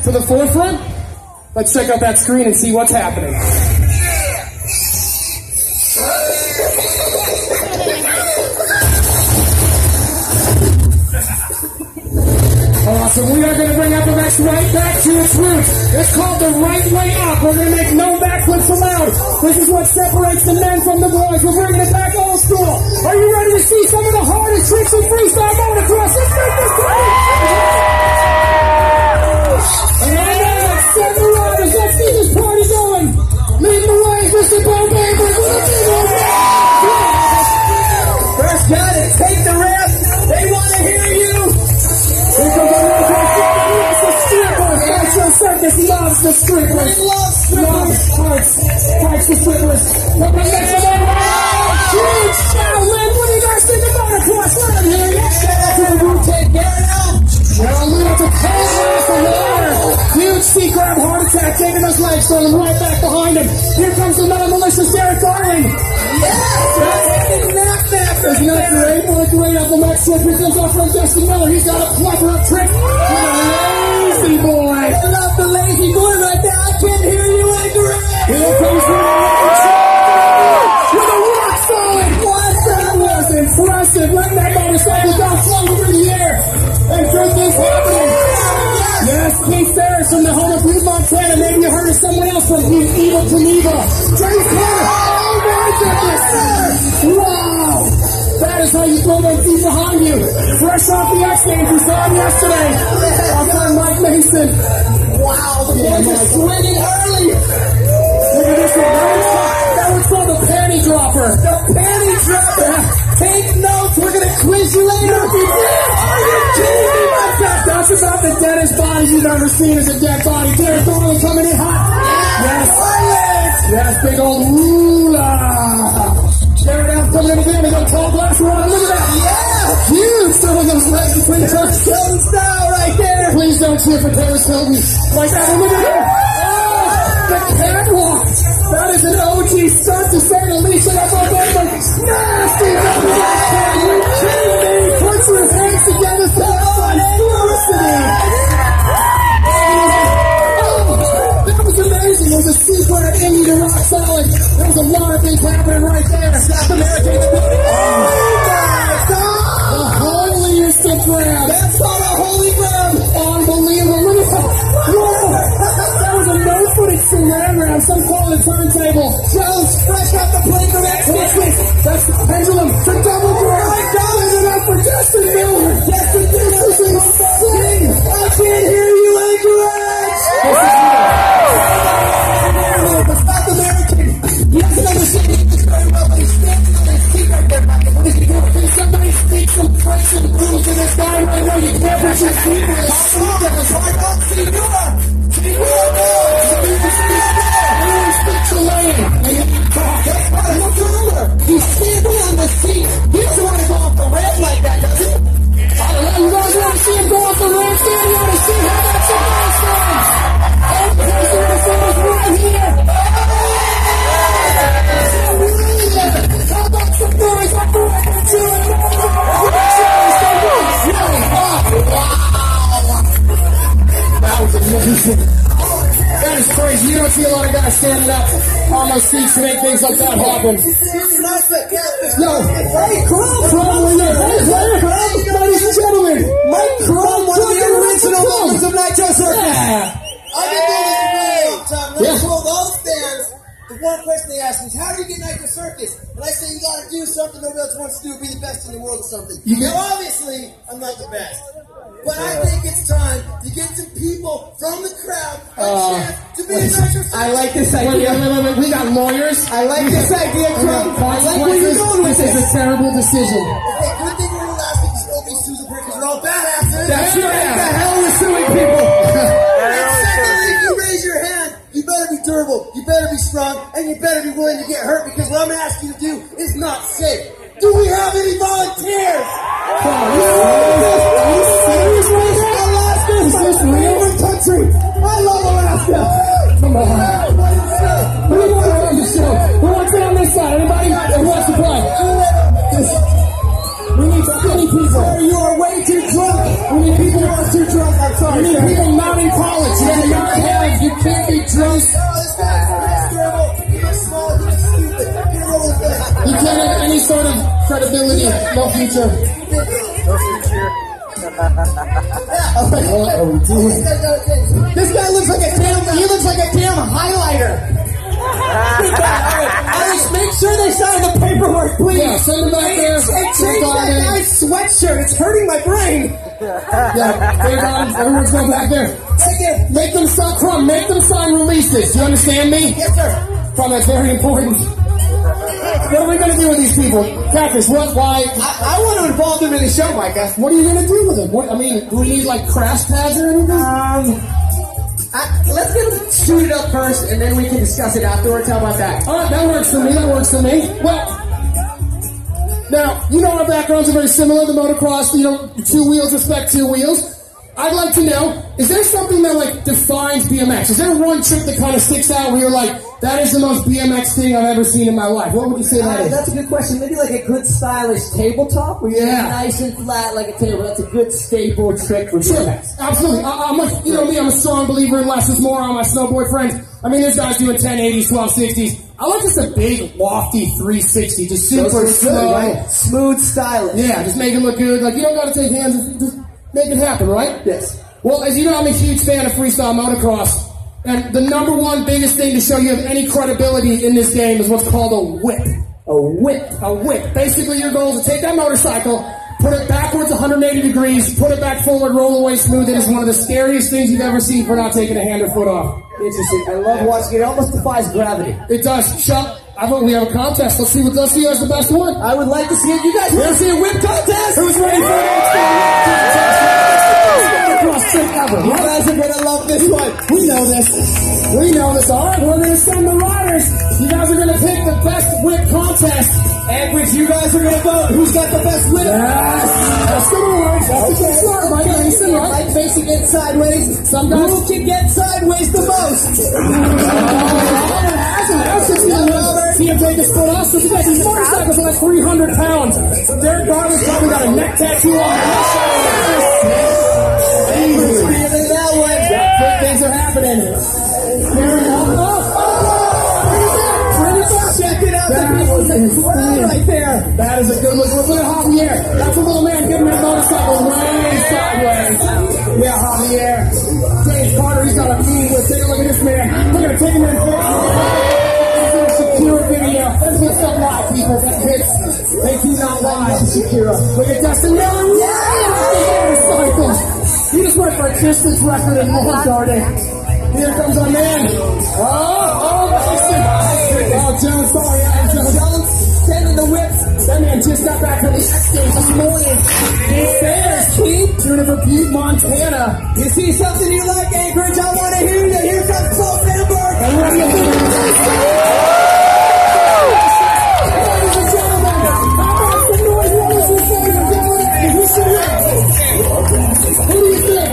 to the forefront? Let's check out that screen and see what's happening. Awesome. We are going to bring FMX right back to its roots. It's called the right way up. We're going to make no backflips allowed. This is what separates the men from the boys. We're bringing it back old school. Are you ready to see some of the hardest tricks in freestyle motocross? Let's make this great! And send the riders. Let's keep this party going. Lead the way, Mr. Bo Baby. First got it. Take the rest. They want to hear you. Here comes the stripper. Nitro Circus loves the strippers. Fights the strippers. Huge Shaolin. What do you guys think about it? Let him hear you. Shout out to the Wu-Tang Gang. Now we have to cold off the water. Huge C-crab heart attack taking those legs, throwing him right back behind him. Here comes another malicious Derek Darling. Isn't that great? What a great FMX trick. Here comes our friend Justin Miller. He's got a plethora of tricks. Lazy boy. I love the lazy boy right there. I can't hear you, Edgar. Here comes the with a rock solid. What? That was impressive. Letting that motorcycle down slow through the air. And truth is happening. Yes, Keith Ferris from the home of Butte, Montana. Maybe you heard of someone else from Evil to Neva. James Carter. Oh my goodness. Wow. That is how you throw them feet behind you. Fresh off the X Games, we saw him yesterday. Our friend Mike Mason. Wow, the boys are swinging early. Look at this one. That one's called the panty dropper. The panty dropper. Take notes. We're going to quiz you later. Are you kidding me? That's about the deadest body you've ever seen as a dead body. Derek Darling coming in hot. Yes. Yes, big old ruler. Derek now coming in again. They got a tall glass of water. Look at that. Yeah. Huge. Throwing those legs between the toes. Hilton style right there. Please don't cheer for Paris Hilton. Like that. Look at that. Oh, the catwalk. That is an OG stunt to say the least. Look at that. Nasty. Are you kidding me? Put your hands together for that velocity. That was amazing. It was a secret of Indy to rock solid. There was a lot of things happening right there. South America. The holiest of grab. That's called a holy grab. Unbelievable. Look at that. Whoa. That was a no-footed saran wrap. Some call it a turntable. Jones, fresh off the plane from X Games. That's the pendulum. The double grab. $9 enough for Justin Miller. Justin, this is insane. I can't hear you, Anchorage. The South American. He doesn't understand English very well, but he's standing on his feet right there. What is he doing? Can somebody speak some French and rules in this guy right now? You can't put your feet in his feet. That was hard on Senor. Senor, no. You speak Chilean. What's the ruler? He's standing on the seat. He doesn't want to go off the ramp like that, does he? I don't know. You guys want to see him go off the ramp? Standing on the seat. How about some nice things? Oh, here's the results right here. How about some boys up the record to it? That was amazing. That is crazy. You don't see a lot of guys standing up on those seats to make things like that happen. Yo, hey, Chrome, ladies and gentlemen, Mike Chrome, one of the original members of Nitro Circus. I've been doing this for a long time. And I told all the fans, the one question they asked me is, how do you get Nitro Circus? And I say, you got to do something nobody else wants to do, be the best in the world or something. Now, obviously, I'm not the best. But I think it's time to get some people from the crowd a chance to be in Nitro Circus. I like this idea. Wait. We got lawyers. I like this idea, Chrome. I like where you're going with this. This is a terrible decision. Okay, good thing we're last week because nobody sues the because we're all badasses. That's right. The hell is suing people. Secondly, if you raise your hand, you better be durable, you better be strong, and you better be willing to get hurt because what I'm going to ask you to do is not safe. Do we have any volunteers? Come on, are you serious right now? Alaska is this real country. I love Alaska. Come on. Who wants to run the show? Who wants to on this side? Anybody who wants to play? We need 20 people. Sir, you are way too drunk. We need people who are too drunk. I'm sorry. We need people not in college. any sort of credibility, no future. What are we doing? This guy looks like a damn highlighter. Alex, make sure they sign the paperwork, please. Yeah, send them back there. Change that guy's sweatshirt. It's hurting my brain. Yeah, they're on. Everyone's going back there. Make them sign. Make them sign releases. Do you understand me? Yes, sir. That's very important. What are we going to do with these people? Cactus, what, why? I want to involve them in the show, Micah. What are you going to do with them? What, I mean, do we need, like, crash pads or anything? Let's get them shoot it up first, and then we can discuss it afterwards. How about that? All right, that works for me. That works for me. Well, now, you know our backgrounds are very similar. The motocross, 2 wheels respect 2 wheels. I'd like to know, is there something that, like, defines BMX? Is there one trick that kind of sticks out where you're like, that is the most BMX thing I've ever seen in my life? What would you say that is? That's a good question. Maybe like a good stylish tabletop where you're nice and flat like a table. That's a good staple trick for BMX. Absolutely. I'm a strong believer in less is more on my snowboard friends. I mean, this guy's doing 1080s, 1260s. I like just a big, lofty 360, just super slow. Right? Smooth, stylish. Yeah, just make it look good. Like, you don't got to take hands, just make it happen, right? Yes. Well, as you know, I'm a huge fan of freestyle motocross. And the number one biggest thing to show you have any credibility in this game is what's called a whip. A whip. A whip. Basically, your goal is to take that motorcycle, put it backwards 180 degrees, put it back forward, roll away smooth. It is one of the scariest things you've ever seen for not taking a hand or foot off. Interesting. I love watching it. It almost defies gravity. It does. Chuck, we have a contest. Let's see who has the best one. I would like to see it. You guys want to see a whip contest? Who's ready for it? You guys are gonna love this one. We know this. We know this. All right, we're gonna send the riders. You guys are gonna pick the best whip contest, and which you guys are gonna vote. Who's got the best whip? Yes. That's the word. That's the start. Mike Mason, right? Like facing it sideways. Some guys who can get sideways the most. See him take his foot off. So these motorcycles are like 300 pounds. Their garden's probably got a neck tattoo on it. That one. Good things are happening. Check it out. That was right there. That is a good look. Look at Javier. That's a little man getting that motorcycle way sideways. Yeah, Javier. James Carter, he's got a mean whip. Take a look at this man. We're going to take him in secure video. There's just some lie, people. That hits. They do not lie. Secure. Look at Dustin Miller. Motorcycles. He just went for a distance record in lawn darting. Here comes our man. Jones, sorry, Jones sending the whip. That man just got back from the X Games this morning. It's Bears, Keith, Juniper Butte, Montana. You see something you like, Anchorage? I want to hear you. Here comes Paul Vandenberg. And what do you think? Ladies and gentlemen, how about the noise? What was this saying? Who do you think?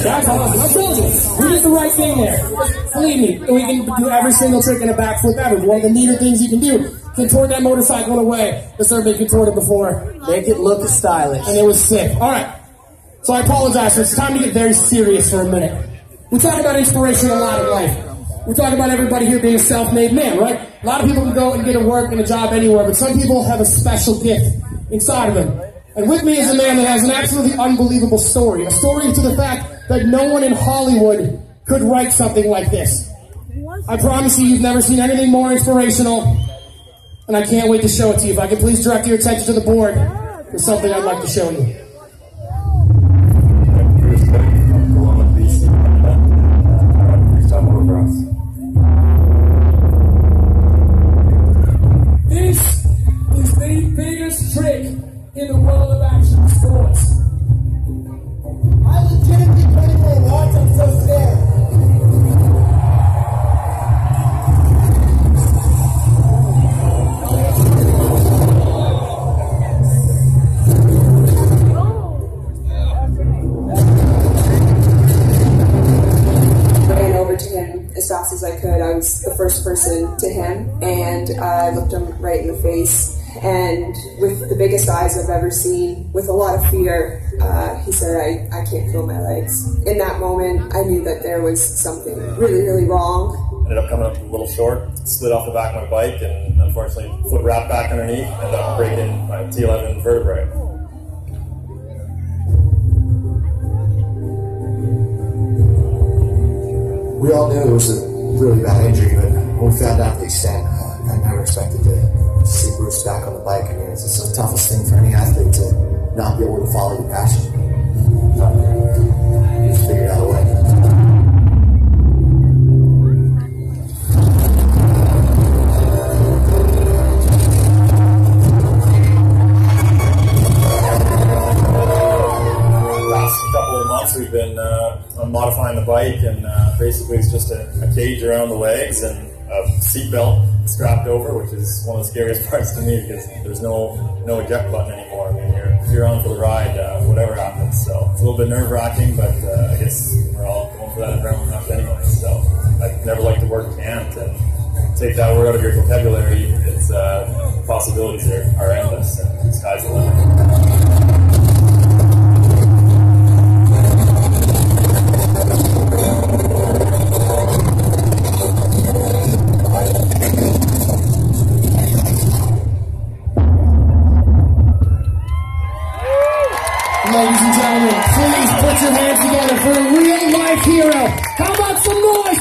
That's awesome. I told you. We did the right thing there. Believe me, we can do every single trick in a backflip ever. One of the neater things you can do. Contort that motorcycle in a way that certainly contorted before. Make it look stylish. And it was sick. Alright. So I apologize. It's time to get very serious for a minute. We talk about inspiration a lot in life. We talk about everybody here being a self-made man, right? A lot of people can go and get a work and a job anywhere, but some people have a special gift inside of them. And with me is a man that has an absolutely unbelievable story. A story to the fact that no one in Hollywood could write something like this. I promise you, you've never seen anything more inspirational, and I can't wait to show it to you. If I could please direct your attention to the board, there's something I'd like to show you. This is the biggest trick in the world of action sports. I legitimately ready for a watch. I'm so scared. Ran over to him as fast as I could. I person to him, and I looked him right in the face, and with the biggest eyes I've ever seen, with a lot of fear, he said, I can't feel my legs. In that moment, I knew that there was something really, really wrong. Ended up coming up a little short, slid off the back of my bike, and unfortunately, foot wrapped back underneath, ended up breaking my T11 vertebrae. We all knew it was a really bad injury, but when we found out the extent, I never expected to see Bruce back on the bike. I mean, it's the toughest thing for any athlete to not be able to follow your passion. Just figured out a way. We've been modifying the bike, and basically it's just a cage around the legs and a seat belt strapped over, which is one of the scariest parts to me because there's no eject button anymore. I mean, you're on for the ride, whatever happens. So it's a little bit nerve-wracking, but I guess we're all going for that adrenaline rush anyway. So I'd never like the word can't, and take that word out of your vocabulary. It's possibilities are endless, and the sky's the limit. Ladies and gentlemen, please put your hands together for a real life hero. How about some noise